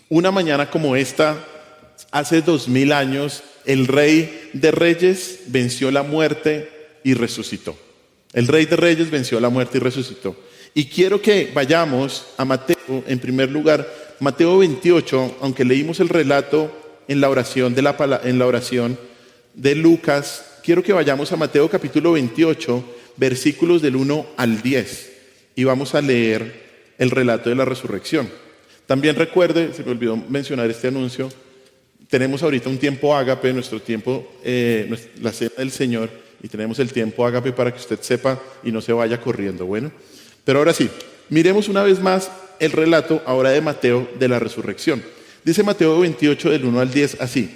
Una mañana como esta, hace 2000 años, el Rey de Reyes venció la muerte y resucitó. El Rey de Reyes venció la muerte y resucitó. Y quiero que vayamos a Mateo, en primer lugar, Mateo 28, aunque leímos el relato en la oración de Lucas, quiero que vayamos a Mateo capítulo 28, versículos del 1 al 10, y vamos a leer el relato de la resurrección. También recuerde, se me olvidó mencionar este anuncio, tenemos ahorita un tiempo ágape, nuestro tiempo, la cena del Señor, y tenemos el tiempo ágape para que usted sepa y no se vaya corriendo, bueno. Pero ahora sí, miremos una vez más el relato ahora de Mateo de la resurrección. Dice Mateo 28 del 1 al 10 así: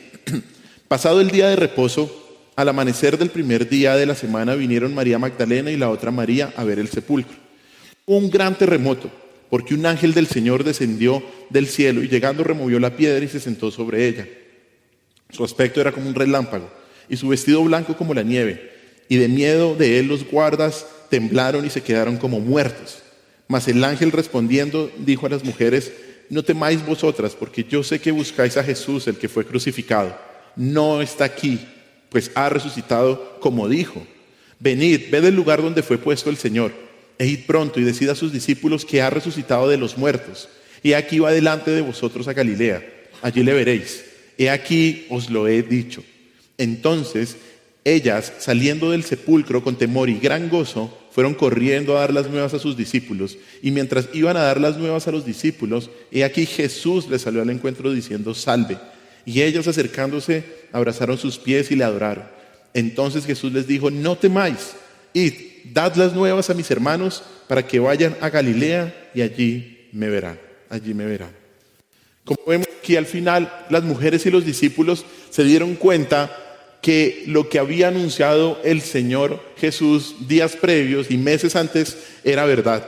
Pasado el día de reposo, al amanecer del primer día de la semana vinieron María Magdalena y la otra María a ver el sepulcro. Hubo un gran terremoto, porque un ángel del Señor descendió del cielo y llegando removió la piedra y se sentó sobre ella. Su aspecto era como un relámpago y su vestido blanco como la nieve, y de miedo de él los guardas temblaron y se quedaron como muertos. Mas el ángel respondiendo dijo a las mujeres: No temáis vosotras, porque yo sé que buscáis a Jesús, el que fue crucificado. No está aquí, pues ha resucitado como dijo. Venid, ved el lugar donde fue puesto el Señor, e id pronto y decid a sus discípulos que ha resucitado de los muertos. Y aquí va delante de vosotros a Galilea, allí le veréis. He aquí os lo he dicho. Entonces ellas, saliendo del sepulcro con temor y gran gozo, fueron corriendo a dar las nuevas a sus discípulos. Y mientras iban a dar las nuevas a los discípulos, he aquí Jesús les salió al encuentro diciendo: Salve. Y ellos, acercándose, abrazaron sus pies y le adoraron. Entonces Jesús les dijo: No temáis, id, dad las nuevas a mis hermanos para que vayan a Galilea y allí me verán. Allí me verán. Como vemos aquí al final, las mujeres y los discípulos se dieron cuenta que lo que había anunciado el Señor Jesús días previos y meses antes era verdad.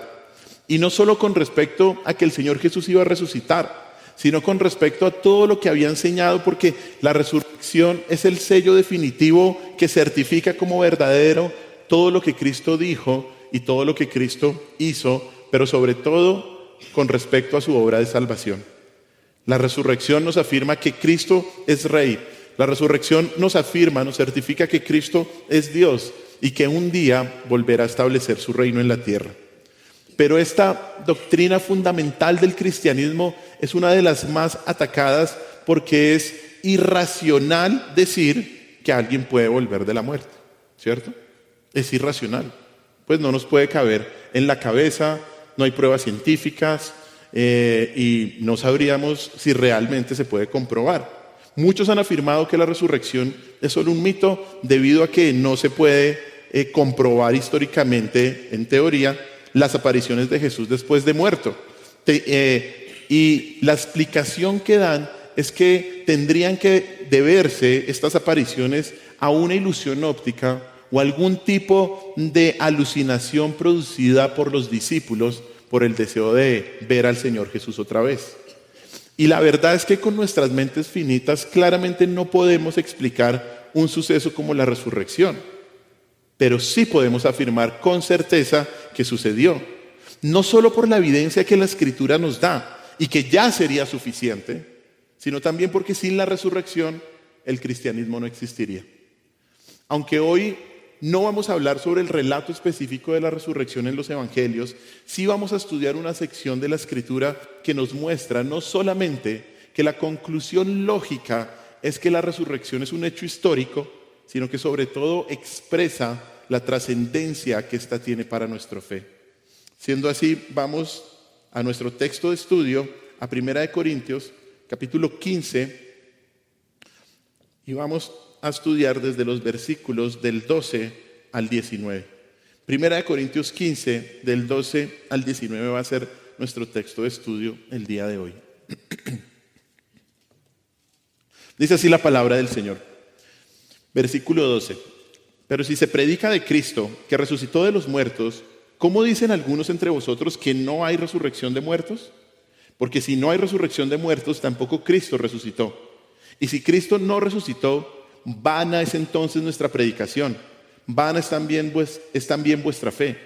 Y no solo con respecto a que el Señor Jesús iba a resucitar, sino con respecto a todo lo que había enseñado, porque la resurrección es el sello definitivo que certifica como verdadero todo lo que Cristo dijo y todo lo que Cristo hizo, pero sobre todo con respecto a su obra de salvación. La resurrección nos afirma que Cristo es Rey. La resurrección nos afirma, nos certifica que Cristo es Dios y que un día volverá a establecer su reino en la tierra. Pero esta doctrina fundamental del cristianismo es una de las más atacadas porque es irracional decir que alguien puede volver de la muerte, ¿cierto? Es irracional, pues no nos puede caber en la cabeza, no hay pruebas científicas y no sabríamos si realmente se puede comprobar. Muchos han afirmado que la resurrección es solo un mito debido a que no se puede comprobar históricamente, en teoría, las apariciones de Jesús después de muerto. Y la explicación que dan es que tendrían que deberse estas apariciones a una ilusión óptica o algún tipo de alucinación producida por los discípulos por el deseo de ver al Señor Jesús otra vez. Y la verdad es que con nuestras mentes finitas claramente no podemos explicar un suceso como la resurrección, pero sí podemos afirmar con certeza que sucedió, no solo por la evidencia que la Escritura nos da y que ya sería suficiente, sino también porque sin la resurrección el cristianismo no existiría. Aunque hoy no vamos a hablar sobre el relato específico de la resurrección en los evangelios, sí vamos a estudiar una sección de la Escritura que nos muestra no solamente que la conclusión lógica es que la resurrección es un hecho histórico, sino que sobre todo expresa la trascendencia que ésta tiene para nuestra fe. Siendo así, vamos a nuestro texto de estudio, a 1 Corintios, capítulo 15, y vamos a estudiar desde los versículos del 12 al 19. 1 Corintios 15, del 12 al 19 va a ser nuestro texto de estudio el día de hoy. Dice así la palabra del Señor. Versículo 12. Pero si se predica de Cristo, que resucitó de los muertos, ¿cómo dicen algunos entre vosotros que no hay resurrección de muertos? Porque si no hay resurrección de muertos, tampoco Cristo resucitó. Y si Cristo no resucitó, vana es entonces nuestra predicación, vana es también vuestra fe.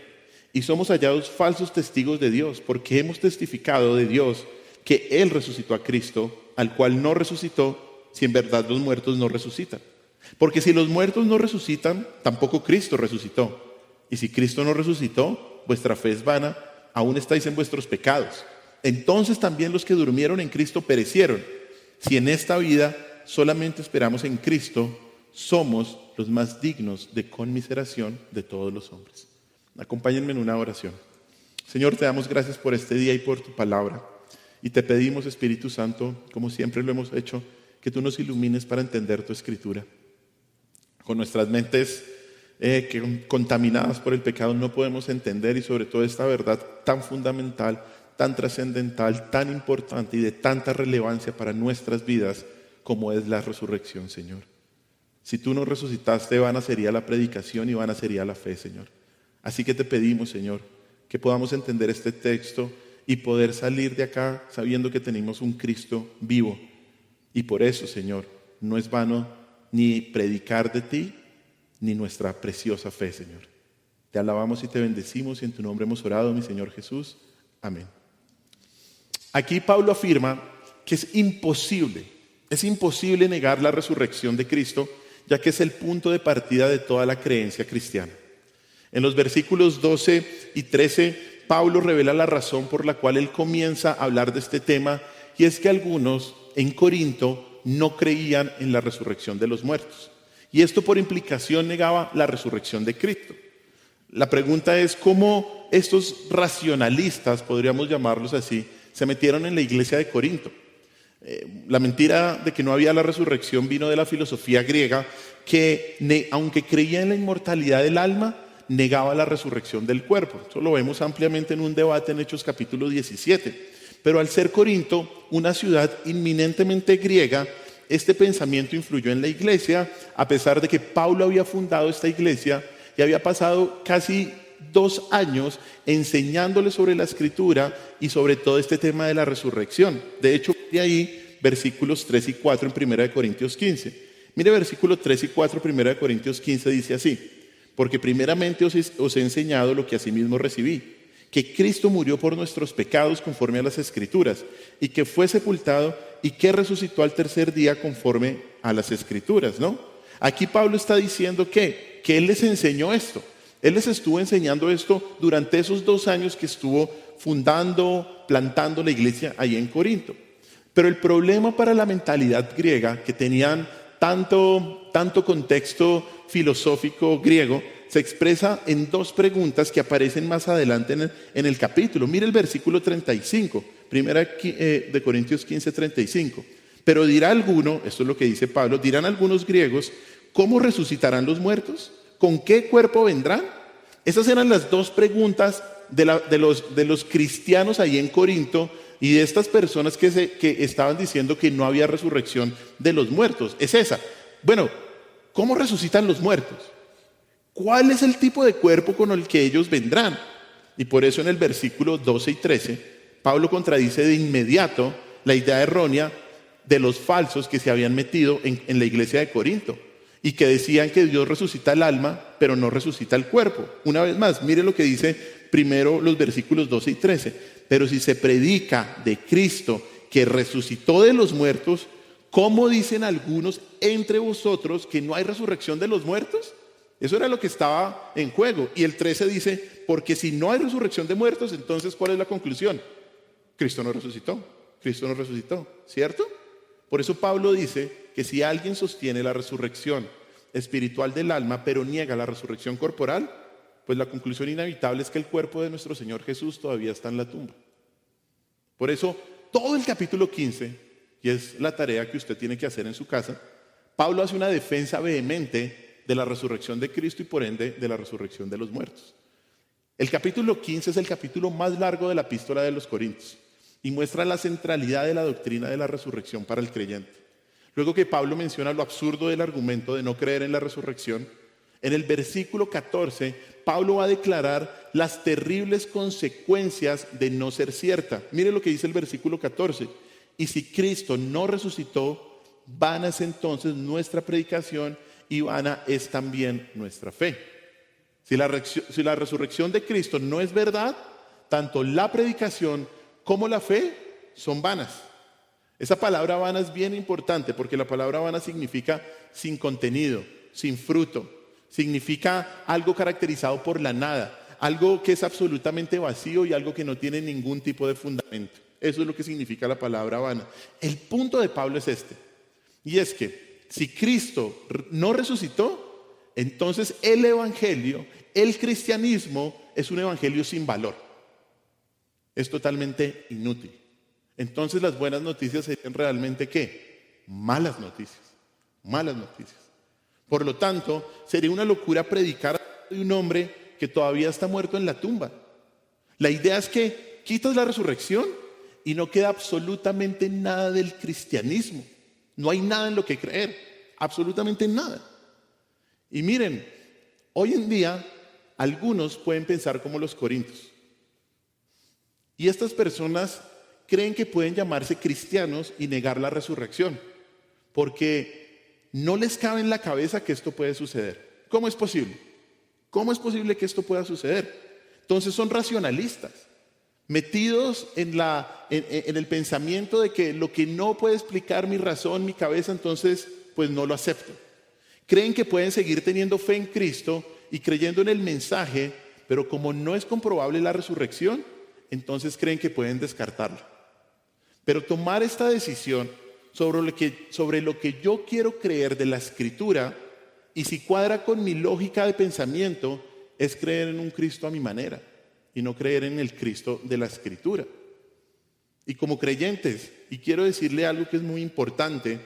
Y somos hallados falsos testigos de Dios, porque hemos testificado de Dios que Él resucitó a Cristo, al cual no resucitó, si en verdad los muertos no resucitan. Porque si los muertos no resucitan, tampoco Cristo resucitó. Y si Cristo no resucitó, vuestra fe es vana, aún estáis en vuestros pecados. Entonces también los que durmieron en Cristo perecieron. Si en esta vida solamente esperamos en Cristo, somos los más dignos de conmiseración de todos los hombres. Acompáñenme en una oración. Señor, te damos gracias por este día y por tu palabra. Y te pedimos, Espíritu Santo, como siempre lo hemos hecho, que tú nos ilumines para entender tu Escritura. Con nuestras mentes que contaminadas por el pecado no podemos entender, y sobre todo esta verdad tan fundamental, tan trascendental, tan importante y de tanta relevancia para nuestras vidas como es la resurrección, Señor. Si tú no resucitaste, vana sería la predicación y vana sería la fe, Señor. Así que te pedimos, Señor, que podamos entender este texto y poder salir de acá sabiendo que tenemos un Cristo vivo. Y por eso, Señor, no es vano ni predicar de ti, ni nuestra preciosa fe, Señor. Te alabamos y te bendecimos y en tu nombre hemos orado, mi Señor Jesús. Amén. Aquí Pablo afirma que es imposible negar la resurrección de Cristo, ya que es el punto de partida de toda la creencia cristiana. En los versículos 12 y 13, Pablo revela la razón por la cual él comienza a hablar de este tema, y es que algunos en Corinto no creían en la resurrección de los muertos. Y esto por implicación negaba la resurrección de Cristo. La pregunta es cómo estos racionalistas, podríamos llamarlos así, se metieron en la iglesia de Corinto. La mentira de que no había la resurrección vino de la filosofía griega, que aunque creía en la inmortalidad del alma, negaba la resurrección del cuerpo. Eso lo vemos ampliamente en un debate en Hechos capítulo 17. Pero al ser Corinto una ciudad inminentemente griega, este pensamiento influyó en la iglesia, a pesar de que Pablo había fundado esta iglesia y había pasado casi 2 años enseñándole sobre la Escritura y sobre todo este tema de la resurrección. De hecho, de ahí versículos 3 y 4 en 1 Corintios 15. Mire versículos 3 y 4 en 1 Corintios 15 dice así: porque primeramente os he enseñado lo que asimismo recibí, que Cristo murió por nuestros pecados conforme a las Escrituras, y que fue sepultado y que resucitó al tercer día conforme a las Escrituras, ¿no? Aquí Pablo está diciendo que Él les enseñó esto. Él les estuvo enseñando esto durante esos 2 años que estuvo fundando, plantando la iglesia ahí en Corinto. Pero el problema para la mentalidad griega, que tenían tanto contexto filosófico griego, se expresa en 2 preguntas que aparecen más adelante en el capítulo. Mire el versículo 35, primera de Corintios 15, 35. Pero dirá alguno, esto es lo que dice Pablo, dirán algunos griegos, ¿cómo resucitarán los muertos? ¿Con qué cuerpo vendrán? Esas eran las 2 preguntas de los cristianos ahí en Corinto y de estas personas que estaban diciendo que no había resurrección de los muertos. Es esa. Bueno, ¿cómo resucitan los muertos? ¿Cuál es el tipo de cuerpo con el que ellos vendrán? Y por eso en el versículo 12 y 13, Pablo contradice de inmediato la idea errónea de los falsos que se habían metido en la iglesia de Corinto y que decían que Dios resucita el alma, pero no resucita el cuerpo. Una vez más, mire lo que dice primero los versículos 12 y 13. Pero si se predica de Cristo que resucitó de los muertos, ¿cómo dicen algunos entre vosotros que no hay resurrección de los muertos? Eso era lo que estaba en juego. Y el 13 dice, porque si no hay resurrección de muertos, entonces ¿cuál es la conclusión? Cristo no resucitó. Cristo no resucitó, ¿cierto? Por eso Pablo dice que si alguien sostiene la resurrección espiritual del alma, pero niega la resurrección corporal, pues la conclusión inevitable es que el cuerpo de nuestro Señor Jesús todavía está en la tumba. Por eso, todo el capítulo 15, y es la tarea que usted tiene que hacer en su casa, Pablo hace una defensa vehemente de la resurrección de Cristo y por ende de la resurrección de los muertos. El capítulo 15 es el capítulo más largo de la epístola de los Corintios y muestra la centralidad de la doctrina de la resurrección para el creyente. Luego que Pablo menciona lo absurdo del argumento de no creer en la resurrección, en el versículo 14, Pablo va a declarar las terribles consecuencias de no ser cierta. Mire lo que dice el versículo 14. Y si Cristo no resucitó, vana es entonces nuestra predicación y vana es también nuestra fe. Si la resurrección de Cristo no es verdad, tanto la predicación como la fe son vanas. Esa palabra vana es bien importante porque la palabra vana significa sin contenido, sin fruto. Significa algo caracterizado por la nada, algo que es absolutamente vacío y algo que no tiene ningún tipo de fundamento. Eso es lo que significa la palabra vana. El punto de Pablo es este, y es que si Cristo no resucitó, entonces el evangelio, el cristianismo es un evangelio sin valor. Es totalmente inútil. Entonces las buenas noticias serían realmente ¿qué? Malas noticias. Malas noticias. Por lo tanto, sería una locura predicar de un hombre que todavía está muerto en la tumba. La idea es que quitas la resurrección y no queda absolutamente nada del cristianismo. No hay nada en lo que creer, absolutamente nada. Y miren, hoy en día algunos pueden pensar como los corintios. Y estas personas creen que pueden llamarse cristianos y negar la resurrección, porque no les cabe en la cabeza que esto puede suceder. ¿Cómo es posible? ¿Cómo es posible que esto pueda suceder? Entonces son racionalistas, metidos en el pensamiento de que lo que no puede explicar mi razón, mi cabeza, entonces pues no lo acepto. Creen que pueden seguir teniendo fe en Cristo y creyendo en el mensaje, pero como no es comprobable la resurrección, entonces creen que pueden descartarla. Pero tomar esta decisión sobre lo que yo quiero creer de la Escritura, y si cuadra con mi lógica de pensamiento, es creer en un Cristo a mi manera y no creer en el Cristo de la Escritura. Y como creyentes, y quiero decirle algo que es muy importante,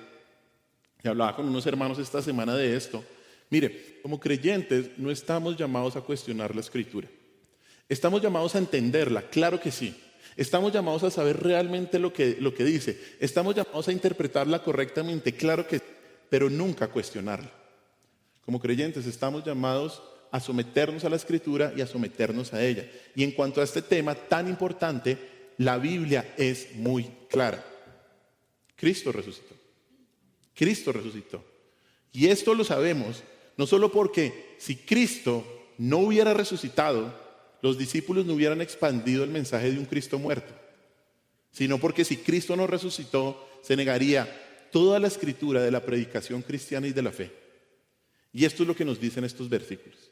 y hablaba con unos hermanos esta semana de esto, mire, como creyentes no estamos llamados a cuestionar la Escritura. Estamos llamados a entenderla, claro que sí. Estamos llamados a saber realmente lo que dice. Estamos llamados a interpretarla correctamente, claro que sí, pero nunca a cuestionarla. Como creyentes estamos llamados a someternos a la Escritura y a someternos a ella. Y en cuanto a este tema tan importante, la Biblia es muy clara. Cristo resucitó. Cristo resucitó. Y esto lo sabemos no solo porque si Cristo no hubiera resucitado, los discípulos no hubieran expandido el mensaje de un Cristo muerto, sino porque si Cristo no resucitó, se negaría toda la Escritura de la predicación cristiana y de la fe. Y esto es lo que nos dicen estos versículos.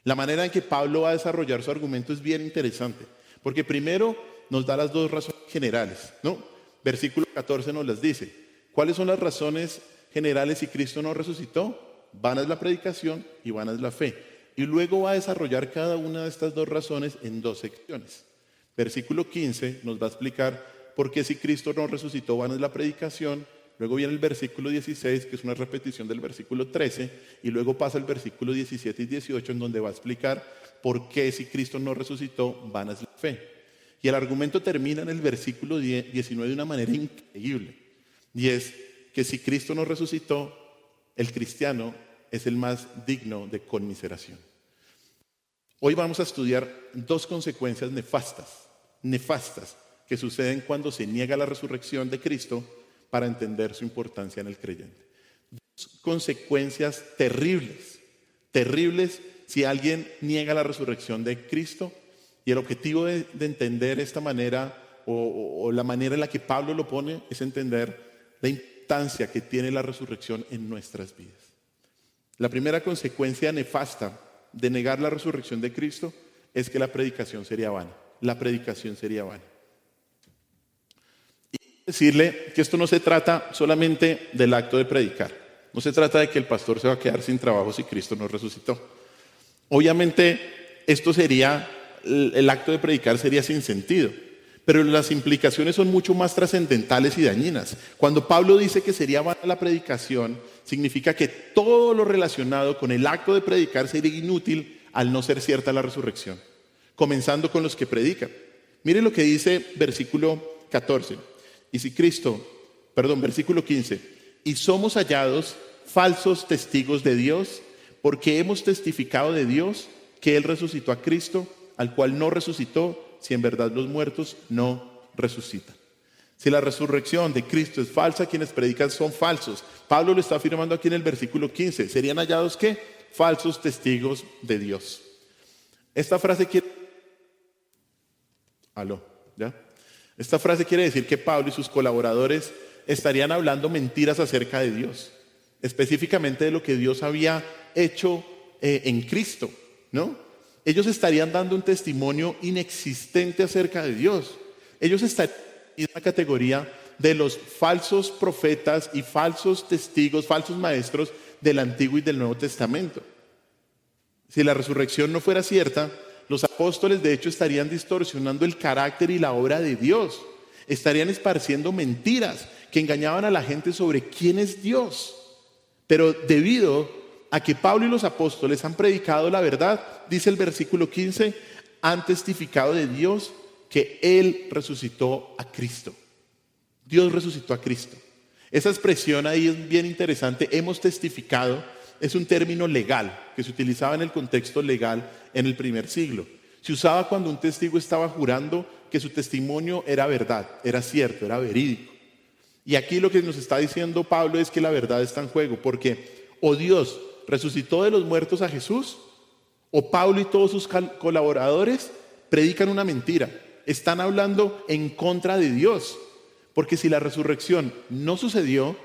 La manera en que Pablo va a desarrollar su argumento es bien interesante, porque primero nos da las dos razones generales, ¿no? Versículo 14 nos las dice. ¿Cuáles son las razones generales si Cristo no resucitó? Vana es la predicación y vana es la fe. Y luego va a desarrollar cada una de estas dos razones en dos secciones. Versículo 15 nos va a explicar por qué si Cristo no resucitó, vana es la predicación. Luego viene el versículo 16, que es una repetición del versículo 13, y luego pasa el versículo 17 y 18, en donde va a explicar por qué si Cristo no resucitó, vana es la fe. Y el argumento termina en el versículo 19 de una manera increíble, y es que si Cristo no resucitó, el cristiano es el más digno de conmiseración. Hoy vamos a estudiar dos consecuencias nefastas que suceden cuando se niega la resurrección de Cristo para entender su importancia en el creyente. Dos consecuencias terribles si alguien niega la resurrección de Cristo. Y el objetivo de entender esta manera o la manera en la que Pablo lo pone es entender la importancia que tiene la resurrección en nuestras vidas. La primera consecuencia nefasta de negar la resurrección de Cristo es que la predicación sería vana. La predicación sería vana. Y decirle que esto no se trata solamente del acto de predicar. No se trata de que el pastor se va a quedar sin trabajo si Cristo no resucitó. Obviamente, el acto de predicar sería sin sentido. Pero las implicaciones son mucho más trascendentales y dañinas. Cuando Pablo dice que sería vana la predicación, significa que todo lo relacionado con el acto de predicar sería inútil al no ser cierta la resurrección. Comenzando con los que predican. Mire lo que dice versículo 14. Versículo 15. Y somos hallados falsos testigos de Dios, porque hemos testificado de Dios que Él resucitó a Cristo, al cual no resucitó, si en verdad los muertos no resucitan. Si la resurrección de Cristo es falsa, quienes predican son falsos. Pablo lo está afirmando aquí en el versículo 15. ¿Serían hallados qué? Falsos testigos de Dios. Esta frase quiere... ¿Ya? Esta frase quiere decir que Pablo y sus colaboradores estarían hablando mentiras acerca de Dios, específicamente de lo que Dios había hecho en Cristo, ¿no? Ellos estarían dando un testimonio inexistente acerca de Dios. Ellos estarían en la categoría de los falsos profetas y falsos testigos, falsos maestros del Antiguo y del Nuevo Testamento. Si la resurrección no fuera cierta, los apóstoles de hecho estarían distorsionando el carácter y la obra de Dios. Estarían esparciendo mentiras que engañaban a la gente sobre quién es Dios. Pero debido a que Pablo y los apóstoles han predicado la verdad, dice el versículo 15, han testificado de Dios que Él resucitó a Cristo. Dios resucitó a Cristo. Esa expresión ahí es bien interesante. Hemos testificado. Es un término legal que se utilizaba en el contexto legal en el primer siglo. Se usaba cuando un testigo estaba jurando que su testimonio era verdad, era cierto, era verídico. Y aquí lo que nos está diciendo Pablo es que la verdad está en juego, porque o Dios resucitó de los muertos a Jesús, o Pablo y todos sus colaboradores predican una mentira. Están hablando en contra de Dios, porque si la resurrección no sucedió,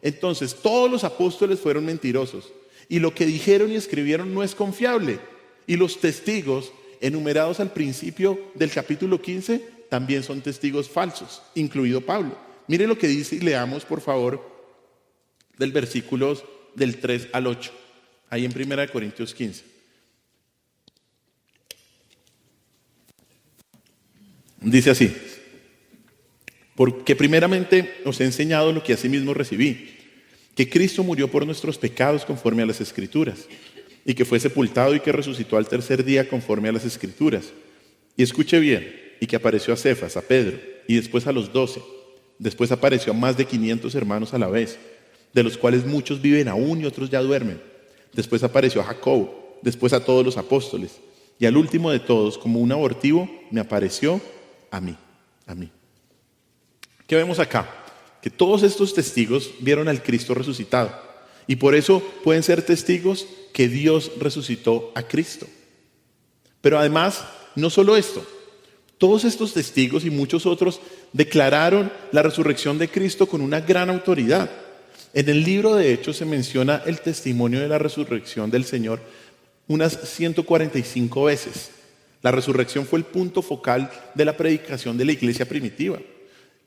entonces todos los apóstoles fueron mentirosos. Y lo que dijeron y escribieron no es confiable. Y los testigos enumerados al principio del capítulo 15 también son testigos falsos, incluido Pablo. Mire lo que dice y leamos por favor del versículos del 3 al 8, ahí en 1 Corintios 15. Dice así: porque primeramente os he enseñado lo que asimismo recibí, que Cristo murió por nuestros pecados conforme a las Escrituras, y que fue sepultado y que resucitó al tercer día conforme a las Escrituras. Y escuche bien, y que apareció a Cefas, a Pedro, y después a los 12. Después apareció a más de 500 hermanos a la vez, de los cuales muchos viven aún y otros ya duermen. Después apareció a Jacobo, después a todos los apóstoles, y al último de todos, como un abortivo, me apareció a mí. ¿Qué vemos acá? Que todos estos testigos vieron al Cristo resucitado y por eso pueden ser testigos que Dios resucitó a Cristo. Pero además, no solo esto, todos estos testigos y muchos otros declararon la resurrección de Cristo con una gran autoridad. En el libro de Hechos se menciona el testimonio de la resurrección del Señor unas 145 veces. La resurrección fue el punto focal de la predicación de la iglesia primitiva.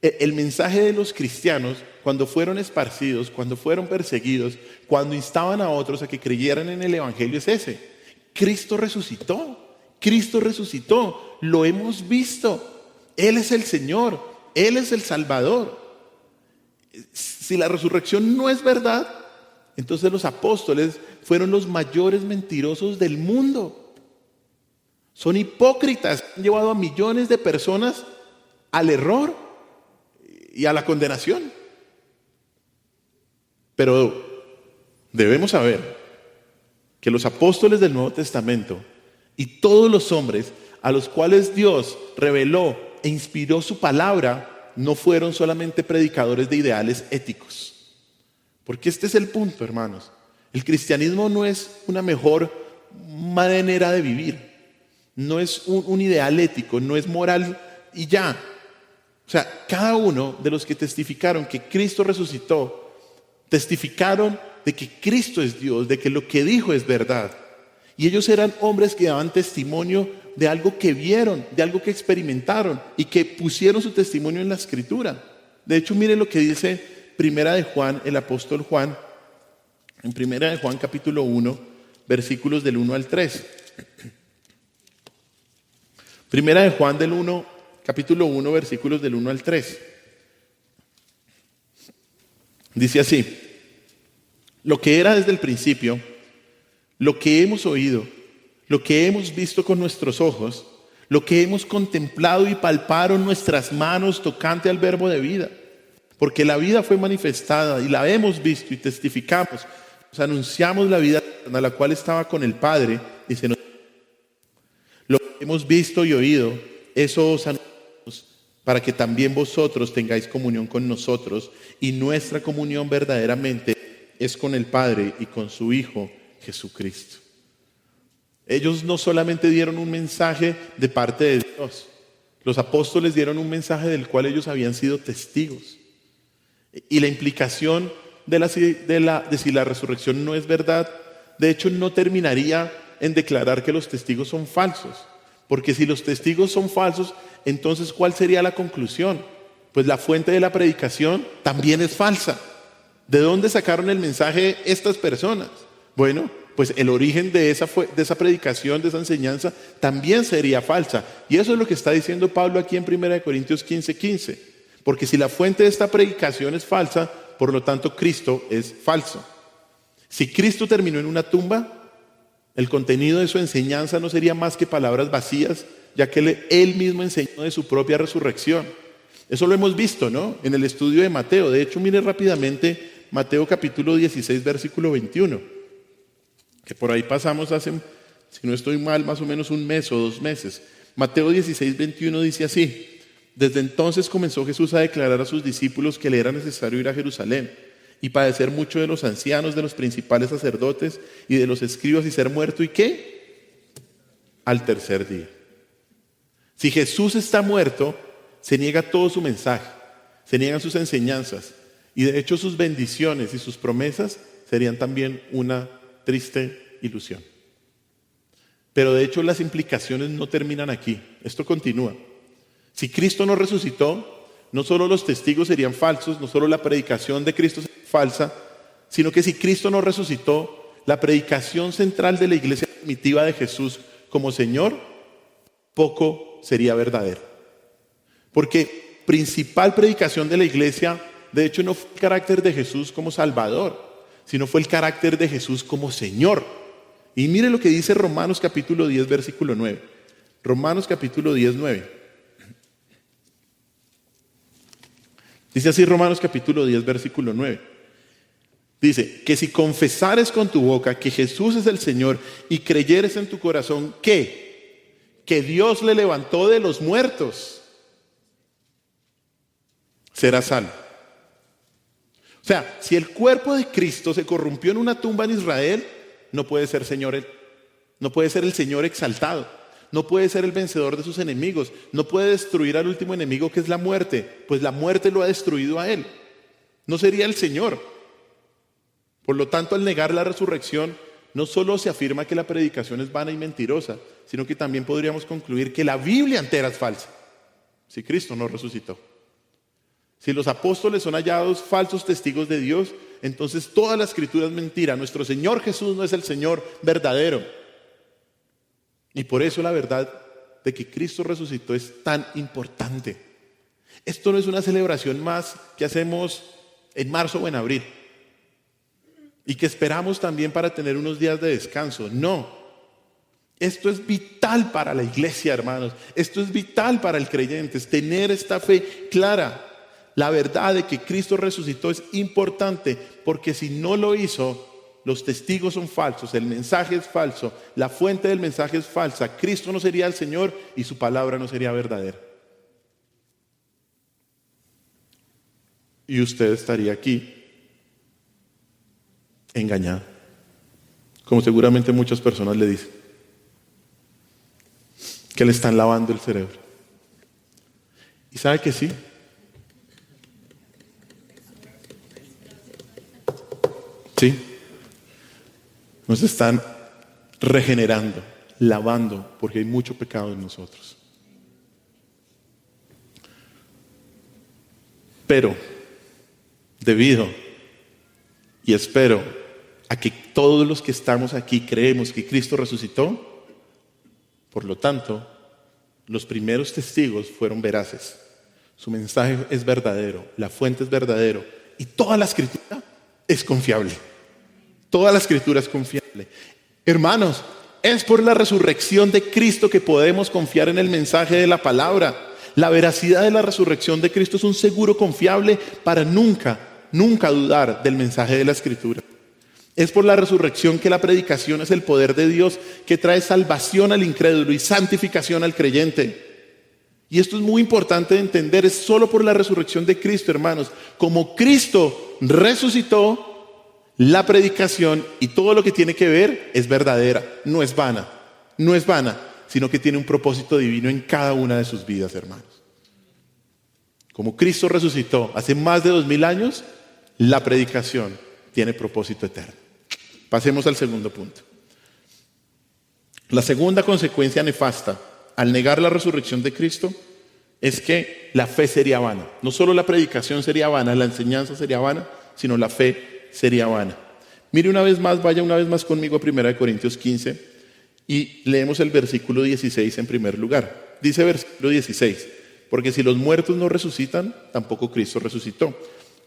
El mensaje de los cristianos, cuando fueron esparcidos, cuando fueron perseguidos, cuando instaban a otros a que creyeran en el evangelio es ese: Cristo resucitó, lo hemos visto, Él es el Señor, Él es el Salvador. Si la resurrección no es verdad, entonces los apóstoles fueron los mayores mentirosos del mundo. Son hipócritas, han llevado a millones de personas al error y a la condenación. Pero debemos saber que los apóstoles del Nuevo Testamento y todos los hombres a los cuales Dios reveló e inspiró su palabra no fueron solamente predicadores de ideales éticos. Porque este es el punto, hermanos. El cristianismo no es una mejor manera de vivir, no es un ideal ético, no es moral y ya. O sea, cada uno de los que testificaron que Cristo resucitó, testificaron de que Cristo es Dios, de que lo que dijo es verdad. Y ellos eran hombres que daban testimonio de algo que vieron, de algo que experimentaron y que pusieron su testimonio en la Escritura. De hecho, mire lo que dice Primera de Juan, el apóstol Juan, en Primera de Juan capítulo 1, versículos del 1 al 3. Primera de Juan capítulo 1, versículos del 1 al 3. Dice así: lo que era desde el principio, lo que hemos oído, lo que hemos visto con nuestros ojos, lo que hemos contemplado y palparon nuestras manos tocante al verbo de vida. Porque la vida fue manifestada y la hemos visto y testificamos, nos anunciamos la vida eterna, la cual estaba con el Padre, y se nos... Lo que hemos visto y oído, eso os anunciamos, para que también vosotros tengáis comunión con nosotros, y nuestra comunión verdaderamente es con el Padre y con su Hijo Jesucristo. Ellos no solamente dieron un mensaje de parte de Dios, Los apóstoles dieron un mensaje del cual ellos habían sido testigos. Y la implicación de si la resurrección no es verdad, de hecho no terminaría en declarar que los testigos son falsos. Porque si los testigos son falsos, entonces ¿cuál sería la conclusión? Pues la fuente de la predicación también es falsa. ¿De dónde sacaron el mensaje estas personas? Bueno, pues el origen de esa predicación, de esa enseñanza, también sería falsa. Y eso es lo que está diciendo Pablo aquí en 1 Corintios 15:15. Porque si la fuente de esta predicación es falsa, por lo tanto Cristo es falso. Si Cristo terminó en una tumba, el contenido de su enseñanza no sería más que palabras vacías, ya que él mismo enseñó de su propia resurrección. Eso lo hemos visto, ¿no? En el estudio de Mateo. De hecho, mire rápidamente Mateo capítulo 16, versículo 21. Que por ahí pasamos hace, si no estoy mal, más o menos un mes o 2 meses. Mateo 16, 21 dice así: desde entonces comenzó Jesús a declarar a sus discípulos que le era necesario ir a Jerusalén y padecer mucho de los ancianos, de los principales sacerdotes y de los escribas y ser muerto, ¿y qué? Al tercer día. Si Jesús está muerto, se niega todo su mensaje, se niegan sus enseñanzas, y de hecho sus bendiciones y sus promesas serían también una triste ilusión. Pero de hecho las implicaciones no terminan aquí, esto continúa. Si Cristo no resucitó, no solo los testigos serían falsos, no solo la predicación de Cristo sería falsa, sino que si Cristo no resucitó, la predicación central de la iglesia primitiva de Jesús como Señor, poco sería verdadera. Porque principal predicación de la iglesia, de hecho, no fue el carácter de Jesús como Salvador, sino fue el carácter de Jesús como Señor. Y mire lo que dice Romanos capítulo 10, versículo 9. Romanos capítulo 10, 9. Dice así Romanos capítulo 10, versículo 9. Dice, que si confesares con tu boca que Jesús es el Señor y creyeres en tu corazón, ¿qué? Que Dios le levantó de los muertos, serás salvo. O sea, si el cuerpo de Cristo se corrompió en una tumba en Israel, no puede ser Señor, no puede ser el Señor exaltado, no puede ser el vencedor de sus enemigos, no puede destruir al último enemigo que es la muerte, pues la muerte lo ha destruido a él. No sería el Señor. Por lo tanto, al negar la resurrección, no solo se afirma que la predicación es vana y mentirosa, sino que también podríamos concluir que la Biblia entera es falsa, si Cristo no resucitó. Si los apóstoles son hallados falsos testigos de Dios, entonces toda la escritura es mentira. Nuestro Señor Jesús no es el Señor verdadero. Y por eso la verdad de que Cristo resucitó es tan importante. Esto no es una celebración más que hacemos en marzo o en abril y que esperamos también para tener unos días de descanso. No, esto es vital para la iglesia, hermanos. Esto es vital para el creyente, es tener esta fe clara. La verdad de que Cristo resucitó es importante, porque si no lo hizo, los testigos son falsos, el mensaje es falso, la fuente del mensaje es falsa, Cristo no sería el Señor y su palabra no sería verdadera. Y usted estaría aquí engañado, como seguramente muchas personas le dicen, que le están lavando el cerebro. ¿Y sabe que sí? Sí, nos están regenerando, lavando, porque hay mucho pecado en nosotros. Pero, debido y espero a que todos los que estamos aquí creemos que Cristo resucitó, por lo tanto, los primeros testigos fueron veraces. Su mensaje es verdadero, la fuente es verdadero y toda la escritura es confiable. Toda la escritura es confiable. Hermanos, es por la resurrección de Cristo que podemos confiar en el mensaje de la palabra. La veracidad de la resurrección de Cristo es un seguro confiable para nunca dudar del mensaje de la escritura. Es por la resurrección que la predicación es el poder de Dios que trae salvación al incrédulo y santificación al creyente. Y esto es muy importante de entender, es solo por la resurrección de Cristo, hermanos. Como Cristo resucitó, la predicación y todo lo que tiene que ver es verdadera, no es vana, no es vana. sino que tiene un propósito divino en cada una de sus vidas, hermanos. Como Cristo resucitó hace más de 2000 años, la predicación tiene propósito eterno. Pasemos al segundo punto. La segunda consecuencia nefasta al negar la resurrección de Cristo es que la fe sería vana. No solo la predicación sería vana, la enseñanza sería vana, sino la fe sería vana. Mire una vez más, vaya una vez más conmigo a 1 Corintios 15 y leemos el versículo 16 en primer lugar. Dice versículo 16, porque si los muertos no resucitan, tampoco Cristo resucitó.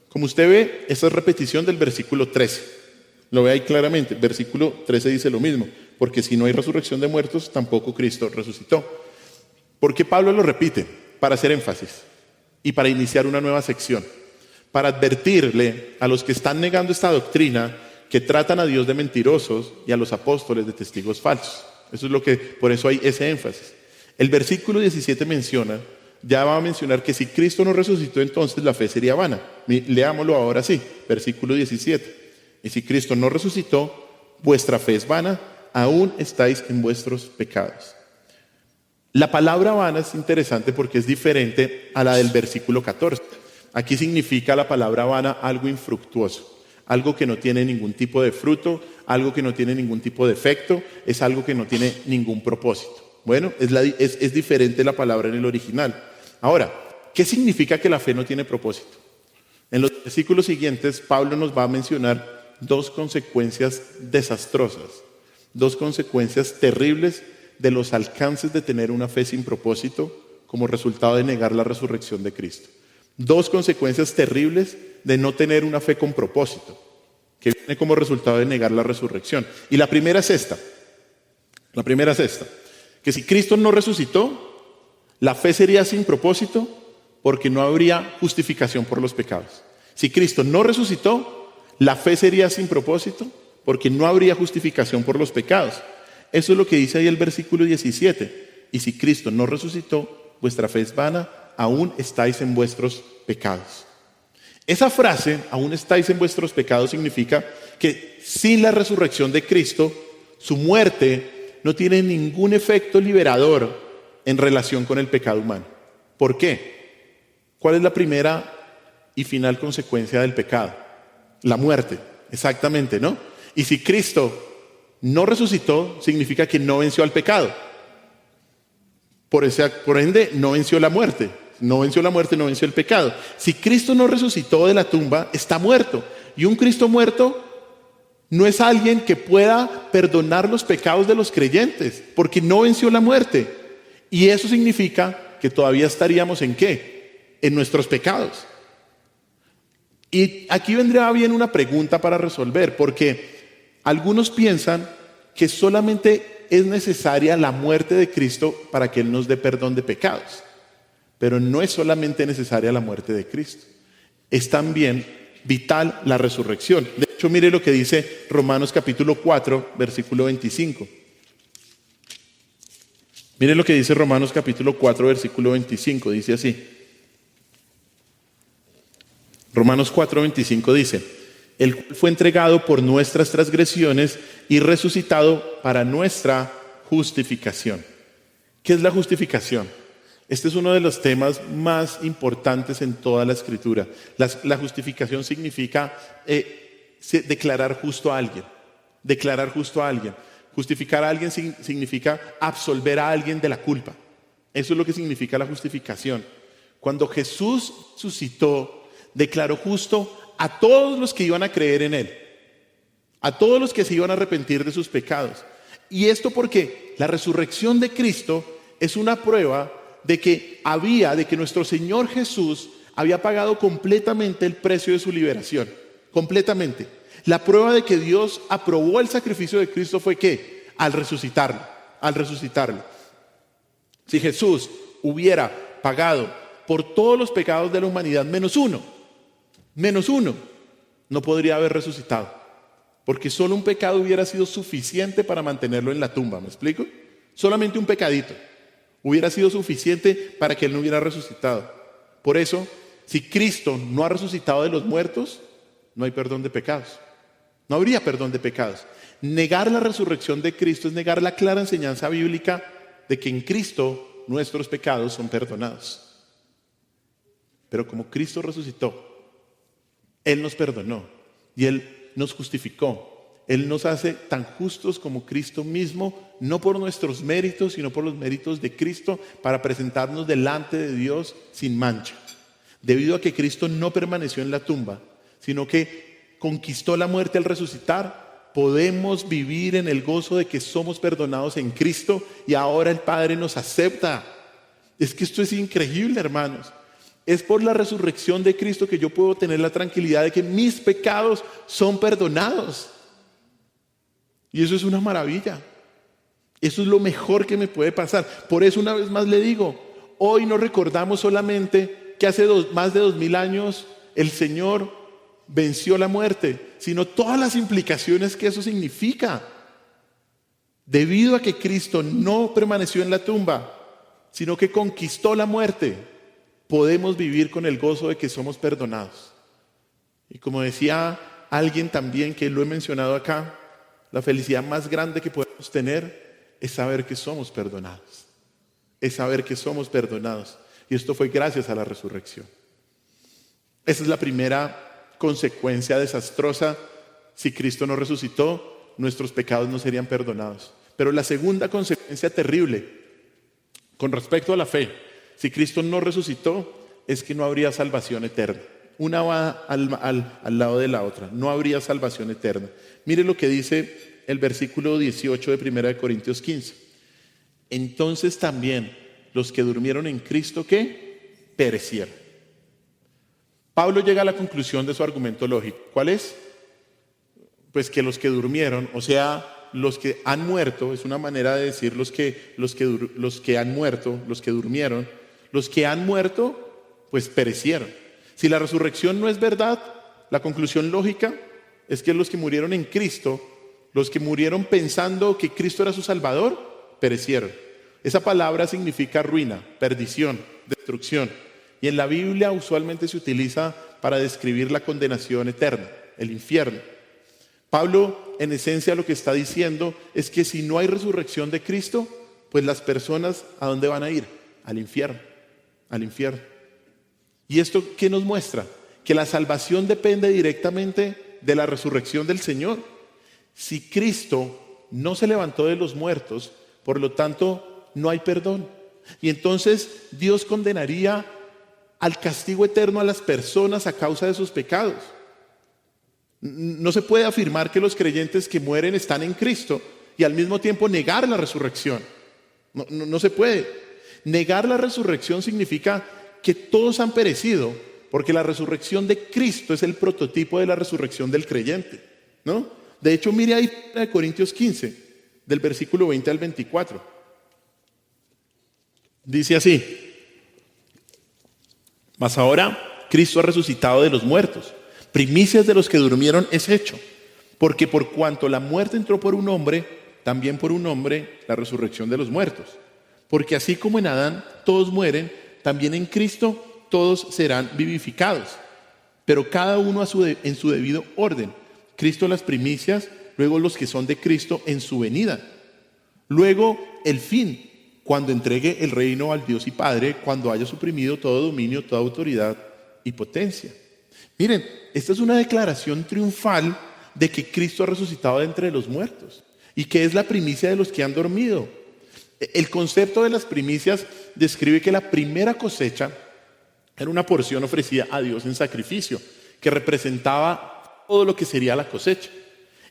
Como usted ve, esta es repetición del versículo 13. Lo ve ahí claramente. Versículo 13 dice lo mismo, porque si no hay resurrección de muertos, tampoco Cristo resucitó. ¿Por qué Pablo lo repite? Para hacer énfasis y para iniciar una nueva sección, para advertirle a los que están negando esta doctrina que tratan a Dios de mentirosos y a los apóstoles de testigos falsos. Eso es lo que, por eso hay ese énfasis. El versículo 17 ya va a mencionar que si Cristo no resucitó, entonces la fe sería vana. Leámoslo ahora sí, versículo 17. Y si Cristo no resucitó, vuestra fe es vana, aún estáis en vuestros pecados. La palabra vana es interesante porque es diferente a la del versículo 14. Aquí significa la palabra vana algo infructuoso, algo que no tiene ningún tipo de fruto, algo que no tiene ningún tipo de efecto, es algo que no tiene ningún propósito. Bueno, es diferente la palabra en el original. Ahora, ¿qué significa que la fe no tiene propósito? En los versículos siguientes, Pablo nos va a mencionar dos consecuencias desastrosas, dos consecuencias terribles de los alcances de tener una fe sin propósito como resultado de negar la resurrección de Cristo. Dos consecuencias terribles de no tener una fe con propósito, que viene como resultado de negar la resurrección. Y la primera es esta, que si Cristo no resucitó, la fe sería sin propósito porque no habría justificación por los pecados. Si Cristo no resucitó, la fe sería sin propósito porque no habría justificación por los pecados. Eso es lo que dice ahí el versículo 17. Y si Cristo no resucitó, vuestra fe es vana, aún estáis en vuestros pecados. Esa frase, aún estáis en vuestros pecados, significa que sin la resurrección de Cristo, su muerte no tiene ningún efecto liberador en relación con el pecado humano. ¿Por qué? ¿Cuál es la primera y final consecuencia del pecado? La muerte, exactamente, ¿no? Y si Cristo no resucitó, significa que no venció al pecado. Por ende, no venció la muerte. No venció la muerte, no venció el pecado. Si Cristo no resucitó de la tumba, está muerto. Y un Cristo muerto no es alguien que pueda perdonar los pecados de los creyentes, porque no venció la muerte. Y eso significa que todavía estaríamos ¿en qué? En nuestros pecados. Y aquí vendría bien una pregunta para resolver, porque algunos piensan que solamente es necesaria la muerte de Cristo para que Él nos dé perdón de pecados. Pero no es solamente necesaria la muerte de Cristo, es también vital la resurrección. De hecho, mire lo que dice Romanos capítulo 4, versículo 25. Mire lo que dice Romanos capítulo 4, versículo 25, dice así. Romanos 4:25 dice, el cual fue entregado por nuestras transgresiones y resucitado para nuestra justificación. ¿Qué es la justificación? Este es uno de los temas más importantes en toda la Escritura. La justificación significa declarar justo a alguien. Declarar justo a alguien. Justificar a alguien significa absolver a alguien de la culpa. Eso es lo que significa la justificación. Cuando Jesús suscitó, declaró justo a todos los que iban a creer en Él, a todos los que se iban a arrepentir de sus pecados. Y esto porque la resurrección de Cristo es una prueba de que nuestro Señor Jesús había pagado completamente el precio de su liberación, completamente. La prueba de que Dios aprobó el sacrificio de Cristo fue que al resucitarlo. Si Jesús hubiera pagado por todos los pecados de la humanidad menos uno, no podría haber resucitado, porque solo un pecado hubiera sido suficiente para mantenerlo en la tumba. ¿Me explico? Solamente un pecadito hubiera sido suficiente para que Él no hubiera resucitado. Por eso, si Cristo no ha resucitado de los muertos, no hay perdón de pecados. No habría perdón de pecados. Negar la resurrección de Cristo es negar la clara enseñanza bíblica de que en Cristo nuestros pecados son perdonados. Pero como Cristo resucitó, Él nos perdonó y Él nos justificó. Él nos hace tan justos como Cristo mismo, no por nuestros méritos, sino por los méritos de Cristo, para presentarnos delante de Dios sin mancha. Debido a que Cristo no permaneció en la tumba, sino que conquistó la muerte al resucitar, podemos vivir en el gozo de que somos perdonados en Cristo y ahora el Padre nos acepta. Es que esto es increíble, hermanos. Es por la resurrección de Cristo que yo puedo tener la tranquilidad de que mis pecados son perdonados. Y eso es una maravilla. Eso es lo mejor que me puede pasar. Por eso una vez más le digo, hoy no recordamos solamente que hace más de 2000 años el Señor venció la muerte, sino todas las implicaciones que eso significa. Debido a que Cristo no permaneció en la tumba, sino que conquistó la muerte, podemos vivir con el gozo de que somos perdonados. Y como decía alguien también, que lo he mencionado acá, la felicidad más grande que podemos tener es saber que somos perdonados. Es saber que somos perdonados. Y esto fue gracias a la resurrección. Esa es la primera consecuencia desastrosa. Si Cristo no resucitó, nuestros pecados no serían perdonados. Pero la segunda consecuencia terrible con respecto a la fe, si Cristo no resucitó, es que no habría salvación eterna. Una va al lado de la otra. No habría salvación eterna. Mire lo que dice el versículo 18 de 1 Corintios 15. Entonces también los que durmieron en Cristo, ¿qué? Perecieron. Pablo llega a la conclusión de su argumento lógico. ¿Cuál es? Pues que los que durmieron, o sea, los que han muerto, es una manera de decir los que han muerto, los que durmieron, los que han muerto, pues perecieron. Si la resurrección no es verdad, la conclusión lógica es que los que murieron en Cristo, los que murieron pensando que Cristo era su Salvador, perecieron. Esa palabra significa ruina, perdición, destrucción. Y en la Biblia usualmente se utiliza para describir la condenación eterna, el infierno. Pablo, en esencia, lo que está diciendo es que si no hay resurrección de Cristo, pues las personas, ¿a dónde van a ir? Al infierno, al infierno. ¿Y esto qué nos muestra? Que la salvación depende directamente de la resurrección del Señor. Si Cristo no se levantó de los muertos, por lo tanto, no hay perdón. Y entonces Dios condenaría al castigo eterno a las personas a causa de sus pecados. No se puede afirmar que los creyentes que mueren están en Cristo y al mismo tiempo negar la resurrección. No se puede. Negar la resurrección significa que todos han perecido, porque la resurrección de Cristo es el prototipo de la resurrección del creyente, ¿no? De hecho, mire ahí en Corintios 15, del versículo 20 al 24. Dice así: mas ahora Cristo ha resucitado de los muertos, primicias de los que durmieron es hecho, porque por cuanto la muerte entró por un hombre, también por un hombre la resurrección de los muertos. Porque así como en Adán todos mueren, también en Cristo todos serán vivificados, pero cada uno en su debido orden. Cristo las primicias, luego los que son de Cristo en su venida. Luego el fin, cuando entregue el reino al Dios y Padre, cuando haya suprimido todo dominio, toda autoridad y potencia. Miren, esta es una declaración triunfal de que Cristo ha resucitado de entre los muertos y que es la primicia de los que han dormido. El concepto de las primicias describe que la primera cosecha era una porción ofrecida a Dios en sacrificio, que representaba todo lo que sería la cosecha.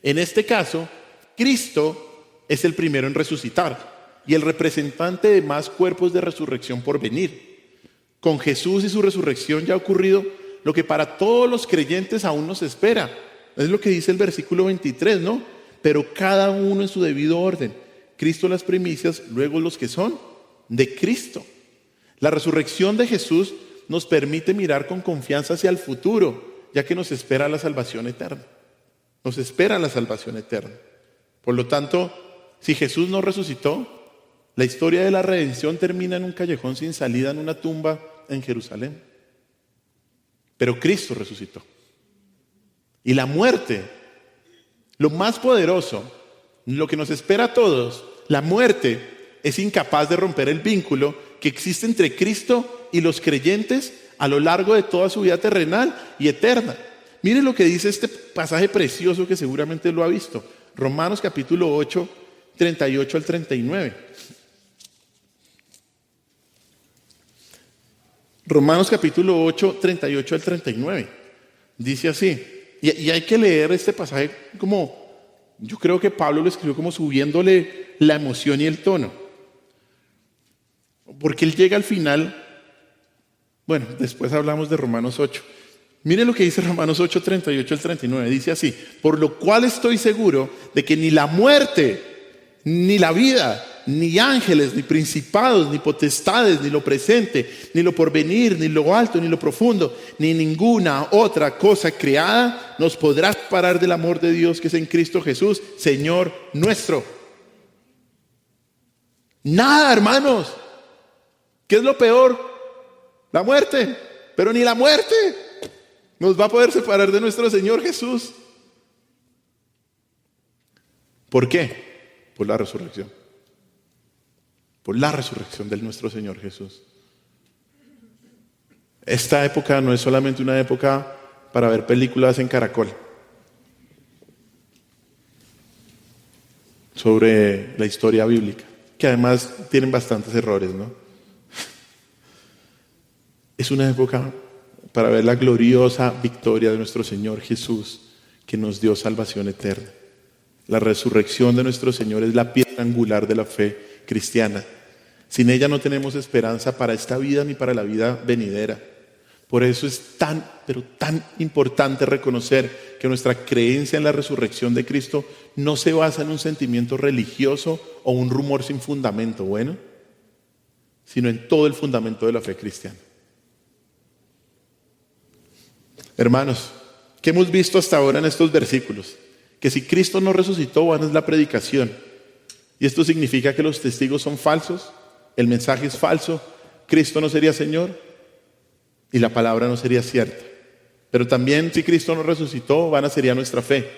En este caso, Cristo es el primero en resucitar y el representante de más cuerpos de resurrección por venir. Con Jesús y su resurrección ya ha ocurrido lo que para todos los creyentes aún nos espera. Es lo que dice el versículo 23, ¿no? Pero cada uno en su debido orden. Cristo las primicias, luego los que son de Cristo. La resurrección de Jesús nos permite mirar con confianza hacia el futuro, ya que nos espera la salvación eterna. Nos espera la salvación eterna. Por lo tanto, si Jesús no resucitó, la historia de la redención termina en un callejón sin salida, en una tumba en Jerusalén. Pero Cristo resucitó. Y la muerte, lo más poderoso, lo que nos espera a todos, la muerte es incapaz de romper el vínculo que existe entre Cristo y los creyentes a lo largo de toda su vida terrenal y eterna. Mire lo que dice este pasaje precioso que seguramente lo ha visto. Romanos capítulo 8, 38 al 39. Romanos capítulo 8, 38 al 39. Dice así. Y hay que leer este pasaje como, yo creo que Pablo lo escribió como subiéndole la emoción y el tono. Porque él llega al final, bueno, después hablamos de Romanos 8. Mire lo que dice Romanos 8, 38 al 39. Dice así: por lo cual estoy seguro de que ni la muerte, ni la vida, ni ángeles, ni principados, ni potestades, ni lo presente, ni lo porvenir, ni lo alto, ni lo profundo, ni ninguna otra cosa creada nos podrá separar del amor de Dios que es en Cristo Jesús, Señor nuestro. Nada, hermanos. ¿Qué es lo peor? La muerte. Pero ni la muerte nos va a poder separar de nuestro Señor Jesús. ¿Por qué? Por la resurrección. Por la resurrección de nuestro Señor Jesús. Esta época no es solamente una época para ver películas en Caracol sobre la historia bíblica, que además tienen bastantes errores, ¿no? Es una época para ver la gloriosa victoria de nuestro Señor Jesús, que nos dio salvación eterna. La resurrección de nuestro Señor es la piedra angular de la fe cristiana. Sin ella no tenemos esperanza para esta vida ni para la vida venidera. Por eso es tan, pero tan importante reconocer que nuestra creencia en la resurrección de Cristo no se basa en un sentimiento religioso o un rumor sin fundamento, bueno, sino en todo el fundamento de la fe cristiana. Hermanos, ¿qué hemos visto hasta ahora en estos versículos? Que si Cristo no resucitó, vana es la predicación. Y esto significa que los testigos son falsos, el mensaje es falso, Cristo no sería Señor y la palabra no sería cierta. Pero también si Cristo no resucitó, vana sería nuestra fe,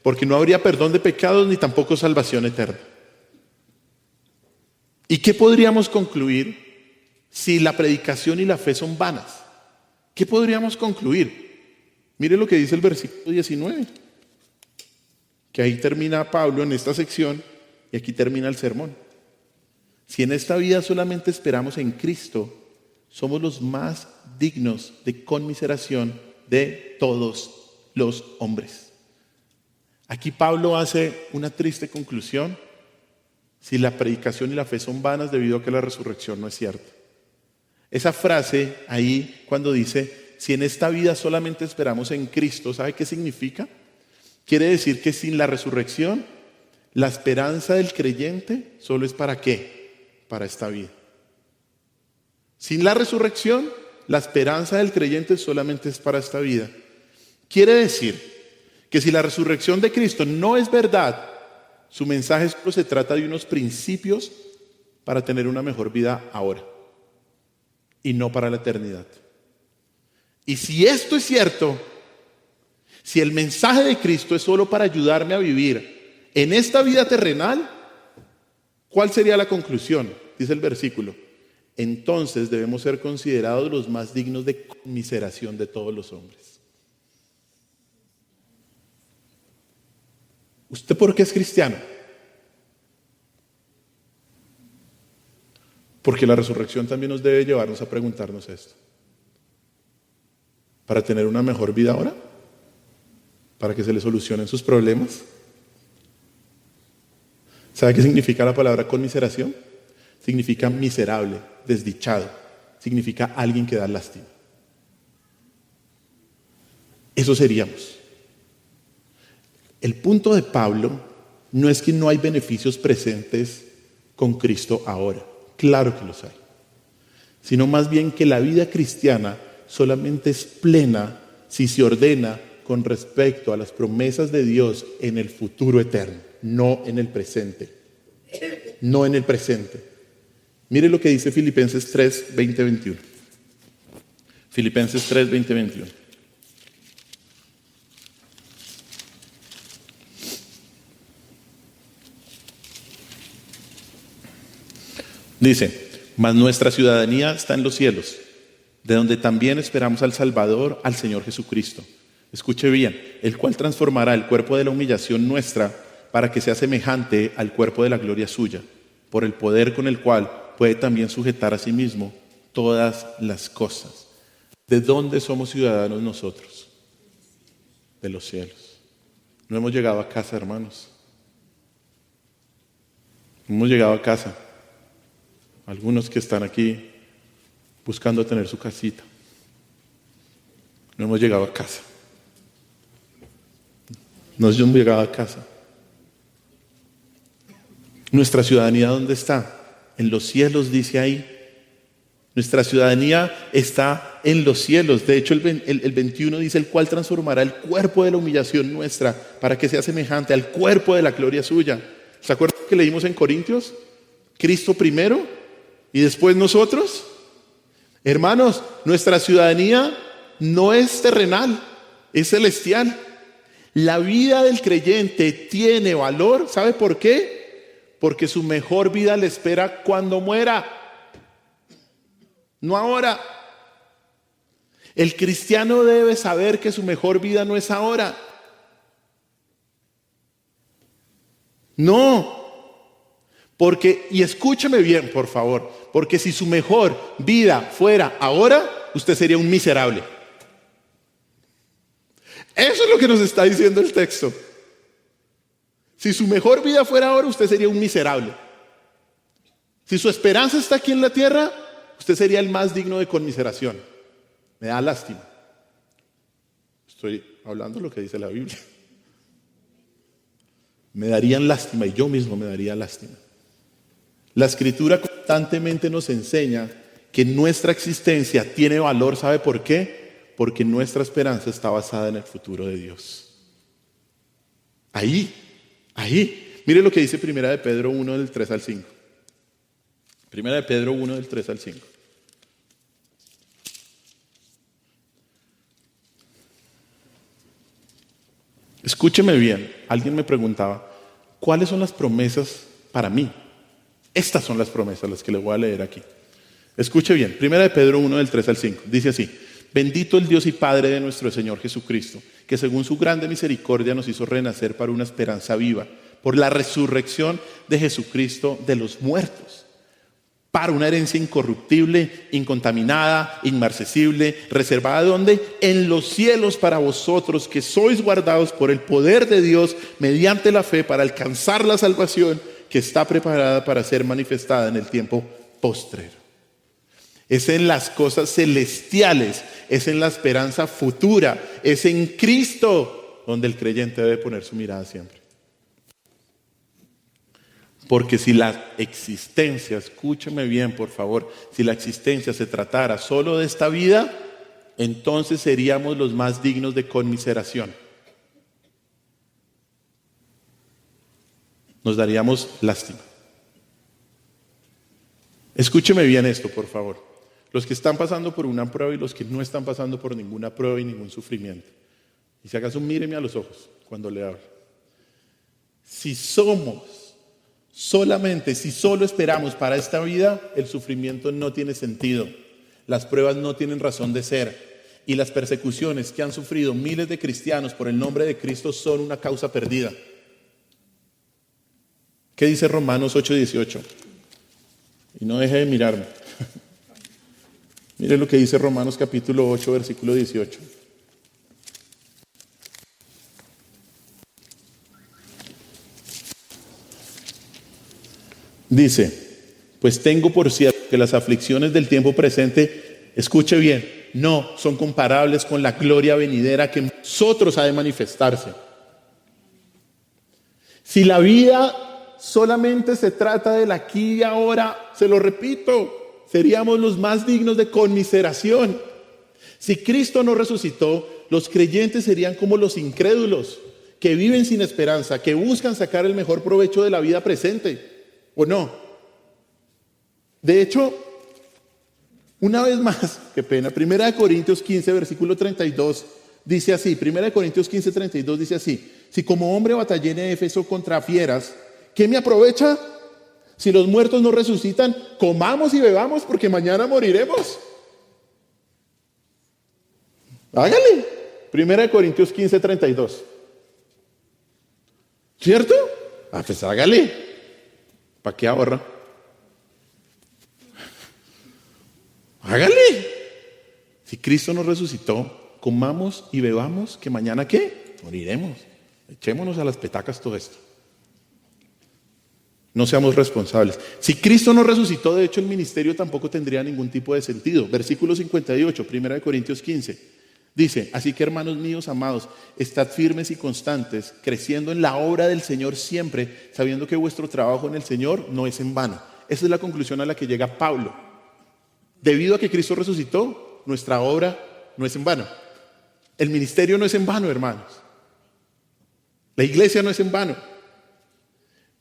porque no habría perdón de pecados ni tampoco salvación eterna. ¿Y qué podríamos concluir si la predicación y la fe son vanas? ¿Qué podríamos concluir? Mire lo que dice el versículo 19, que ahí termina Pablo en esta sección y aquí termina el sermón. Si en esta vida solamente esperamos en Cristo, somos los más dignos de conmiseración de todos los hombres. Aquí Pablo hace una triste conclusión: si la predicación y la fe son vanas debido a que la resurrección no es cierta. Esa frase ahí cuando dice, si en esta vida solamente esperamos en Cristo, ¿sabe qué significa? Quiere decir que sin la resurrección, la esperanza del creyente solo es ¿para qué? Para esta vida. Sin la resurrección, la esperanza del creyente solamente es para esta vida. Quiere decir que si la resurrección de Cristo no es verdad, su mensaje solo se trata de unos principios para tener una mejor vida ahora y no para la eternidad. Y si esto es cierto, si el mensaje de Cristo es solo para ayudarme a vivir en esta vida terrenal, ¿cuál sería la conclusión? Dice el versículo: entonces debemos ser considerados los más dignos de conmiseración de todos los hombres. ¿Usted por qué es cristiano? Porque la resurrección también nos debe llevarnos a preguntarnos esto. ¿Para tener una mejor vida ahora? ¿Para que se le solucionen sus problemas? ¿Sabe qué significa la palabra conmiseración? Significa miserable, desdichado. Significa alguien que da lástima. Eso seríamos. El punto de Pablo no es que no hay beneficios presentes con Cristo ahora. Claro que los hay. Sino más bien que la vida cristiana solamente es plena si se ordena con respecto a las promesas de Dios en el futuro eterno, no en el presente. No en el presente. Mire lo que dice Filipenses 3, 20, 21. Filipenses 3, 20, 21. Dice, mas nuestra ciudadanía está en los cielos, de donde también esperamos al Salvador, al Señor Jesucristo. Escuche bien, el cual transformará el cuerpo de la humillación nuestra para que sea semejante al cuerpo de la gloria suya, por el poder con el cual puede también sujetar a sí mismo todas las cosas. ¿De dónde somos ciudadanos nosotros? De los cielos. No hemos llegado a casa, hermanos. No hemos llegado a casa. Algunos que están aquí buscando tener su casita. No hemos llegado a casa. No hemos llegado a casa. ¿Nuestra ciudadanía dónde está? En los cielos, dice ahí. Nuestra ciudadanía está en los cielos. De hecho, el 21 dice, el cual transformará el cuerpo de la humillación nuestra para que sea semejante al cuerpo de la gloria suya. ¿Se acuerdan que leímos en Corintios? Cristo primero y después nosotros. Hermanos, nuestra ciudadanía no es terrenal, es celestial. La vida del creyente tiene valor. ¿Sabe por qué? Porque su mejor vida le espera cuando muera. No ahora. El cristiano debe saber que su mejor vida no es ahora. No. Porque, y escúcheme bien, por favor, porque si su mejor vida fuera ahora, usted sería un miserable. Eso es lo que nos está diciendo el texto. Si su mejor vida fuera ahora, usted sería un miserable. Si su esperanza está aquí en la tierra, usted sería el más digno de conmiseración. Me da lástima. Estoy hablando lo que dice la Biblia. Me darían lástima y yo mismo me daría lástima. La Escritura constantemente nos enseña que nuestra existencia tiene valor. ¿Sabe por qué? Porque nuestra esperanza está basada en el futuro de Dios. Ahí. Mire lo que dice Primera de Pedro 1 del 3 al 5. Primera de Pedro 1 del 3 al 5. Escúcheme bien. Alguien me preguntaba, ¿cuáles son las promesas para mí? Estas son las promesas, las que le voy a leer aquí. Escuche bien. Primera de Pedro 1 del 3 al 5. Dice así: bendito el Dios y Padre de nuestro Señor Jesucristo, que según su grande misericordia nos hizo renacer para una esperanza viva, por la resurrección de Jesucristo de los muertos, para una herencia incorruptible, incontaminada, inmarcesible, reservada ¿dónde? En los cielos para vosotros, que sois guardados por el poder de Dios mediante la fe para alcanzar la salvación que está preparada para ser manifestada en el tiempo postrero. Es en las cosas celestiales, es en la esperanza futura, es en Cristo donde el creyente debe poner su mirada siempre. Porque si la existencia, escúcheme bien por favor, si la existencia se tratara solo de esta vida, entonces seríamos los más dignos de conmiseración. Nos daríamos lástima. Escúcheme bien esto, por favor. Los que están pasando por una prueba y los que no están pasando por ninguna prueba y ningún sufrimiento. Y si acaso míreme a los ojos cuando le hablo. Si solo esperamos para esta vida, el sufrimiento no tiene sentido. Las pruebas no tienen razón de ser. Y las persecuciones que han sufrido miles de cristianos por el nombre de Cristo son una causa perdida. ¿Qué dice Romanos 8:18? Y no deje de mirarme. Mire lo que dice Romanos capítulo 8, versículo 18. Dice, pues tengo por cierto que las aflicciones del tiempo presente, escuche bien, no son comparables con la gloria venidera que en nosotros ha de manifestarse. Si la vida solamente se trata del aquí y ahora, se lo repito, seríamos los más dignos de conmiseración. Si Cristo no resucitó, los creyentes serían como los incrédulos, que viven sin esperanza, que buscan sacar el mejor provecho de la vida presente, ¿o no? De hecho, una vez más, qué pena, 1 Corintios 15, versículo 32, dice así, 1 Corintios 15, 32 dice así: si como hombre batallé en Éfeso contra fieras, ¿qué me aprovecha? Si los muertos no resucitan, comamos y bebamos porque mañana moriremos. Hágale. 1 Corintios 15:32. ¿Cierto? Pues hágale. ¿Para qué ahorra? Hágale. Si Cristo nos resucitó, comamos y bebamos que mañana ¿qué? Moriremos. Echémonos a las petacas todo esto. No seamos responsables. Si Cristo no resucitó, de hecho el ministerio tampoco tendría ningún tipo de sentido. Versículo 58, 1 Corintios 15. Dice, así que hermanos míos amados, estad firmes y constantes, creciendo en la obra del Señor siempre, sabiendo que vuestro trabajo en el Señor no es en vano. Esa es la conclusión a la que llega Pablo. Debido a que Cristo resucitó, nuestra obra no es en vano. El ministerio no es en vano, hermanos. La iglesia no es en vano.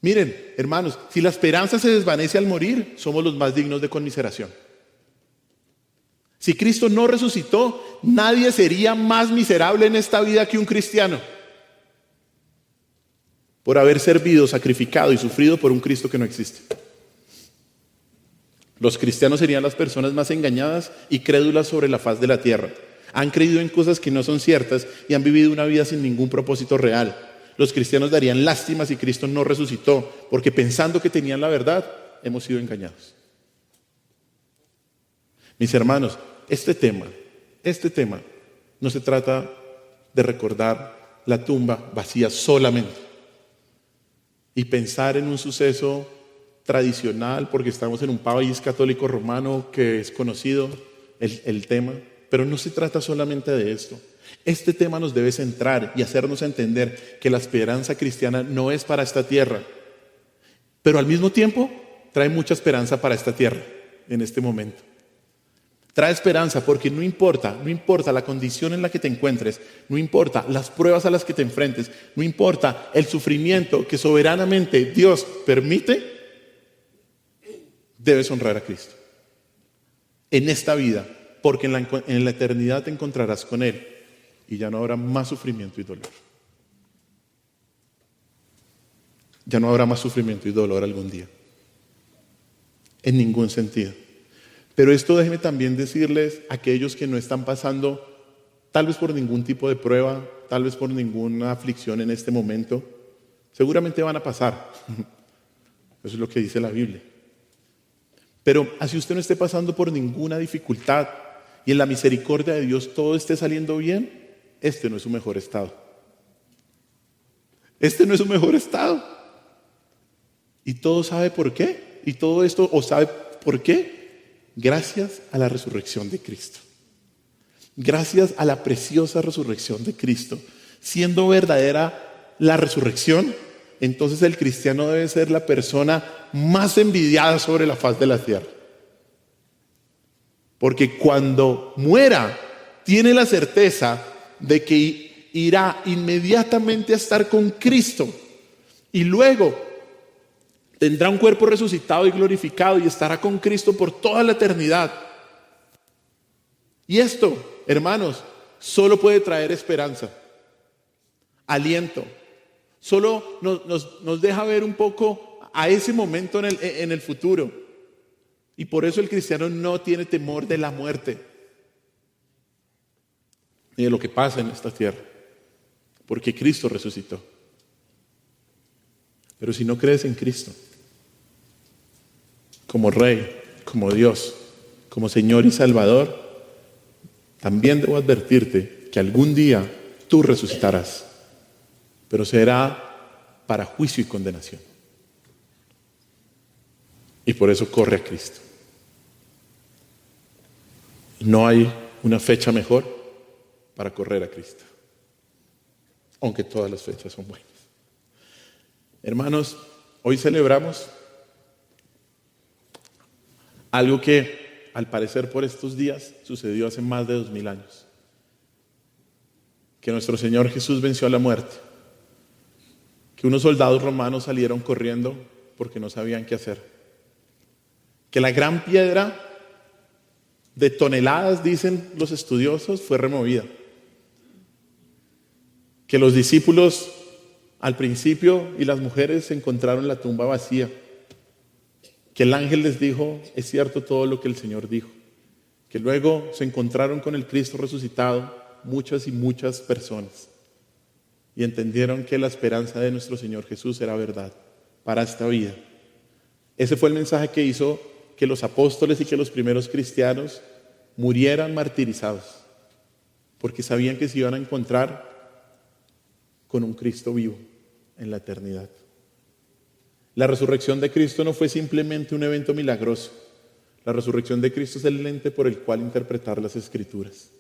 Miren, hermanos, si la esperanza se desvanece al morir, somos los más dignos de conmiseración. Si Cristo no resucitó, nadie sería más miserable en esta vida que un cristiano. Por haber servido, sacrificado y sufrido por un Cristo que no existe. Los cristianos serían las personas más engañadas y crédulas sobre la faz de la tierra. Han creído en cosas que no son ciertas y han vivido una vida sin ningún propósito real. Los cristianos darían lástima si Cristo no resucitó, porque pensando que tenían la verdad, hemos sido engañados. Mis hermanos, este tema no se trata de recordar la tumba vacía solamente y pensar en un suceso tradicional, porque estamos en un país católico romano que es conocido el tema, pero no se trata solamente de esto. Este tema nos debe centrar y hacernos entender que la esperanza cristiana no es para esta tierra, pero al mismo tiempo trae mucha esperanza para esta tierra en este momento. Trae esperanza porque no importa la condición en la que te encuentres, no importa las pruebas a las que te enfrentes, no importa el sufrimiento que soberanamente Dios permite, debes honrar a Cristo en esta vida, porque en la eternidad te encontrarás con Él. Y ya no habrá más sufrimiento y dolor. Ya no habrá más sufrimiento y dolor algún día. En ningún sentido. Pero esto déjenme también decirles a aquellos que no están pasando tal vez por ningún tipo de prueba, tal vez por ninguna aflicción en este momento. Seguramente van a pasar. Eso es lo que dice la Biblia. Pero así usted no esté pasando por ninguna dificultad y en la misericordia de Dios todo esté saliendo bien, este no es su mejor estado. Este no es su mejor estado. Y todo sabe por qué. Y todo esto, ¿o sabe por qué? Gracias a la resurrección de Cristo. Gracias a la preciosa resurrección de Cristo. Siendo verdadera la resurrección, entonces el cristiano debe ser la persona más envidiada sobre la faz de la tierra. Porque cuando muera, tiene la certeza de que irá inmediatamente a estar con Cristo y luego tendrá un cuerpo resucitado y glorificado y estará con Cristo por toda la eternidad. Y esto, hermanos, solo puede traer esperanza, aliento. Solo nos deja ver un poco a ese momento en el futuro. Y por eso el cristiano no tiene temor de la muerte ni de lo que pasa en esta tierra, porque Cristo resucitó. Pero si no crees en Cristo como Rey, como Dios, como Señor y Salvador, también debo advertirte que algún día tú resucitarás, pero será para juicio y condenación. Y por eso corre a Cristo. No hay una fecha mejor para correr a Cristo, aunque todas las fechas son buenas. Hermanos, hoy celebramos algo que al parecer por estos días sucedió hace más de 2000 años. Que nuestro Señor Jesús venció a la muerte. Que unos soldados romanos salieron corriendo porque no sabían qué hacer. Que la gran piedra de toneladas, dicen los estudiosos, fue removida. Que los discípulos al principio y las mujeres encontraron la tumba vacía. que el ángel les dijo, es cierto todo lo que el Señor dijo, que luego se encontraron con el Cristo resucitado muchas y muchas personas y entendieron que la esperanza de nuestro Señor Jesús era verdad para esta vida. Ese fue el mensaje que hizo que los apóstoles y que los primeros cristianos murieran martirizados, porque sabían que se iban a encontrar con un Cristo vivo en la eternidad. La resurrección de Cristo no fue simplemente un evento milagroso. La resurrección de Cristo es el lente por el cual interpretar las Escrituras.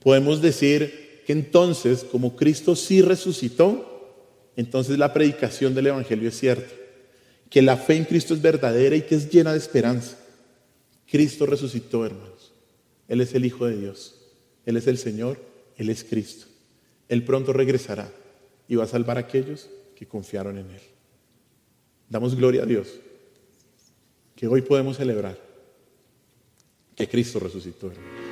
Podemos decir que entonces, como Cristo sí resucitó, entonces la predicación del Evangelio es cierta, que la fe en Cristo es verdadera y que es llena de esperanza. Cristo resucitó, hermanos. Él es el Hijo de Dios. Él es el Señor. Él es Cristo. Él pronto regresará y va a salvar a aquellos que confiaron en Él. Damos gloria a Dios, que hoy podemos celebrar que Cristo resucitó, hermanos.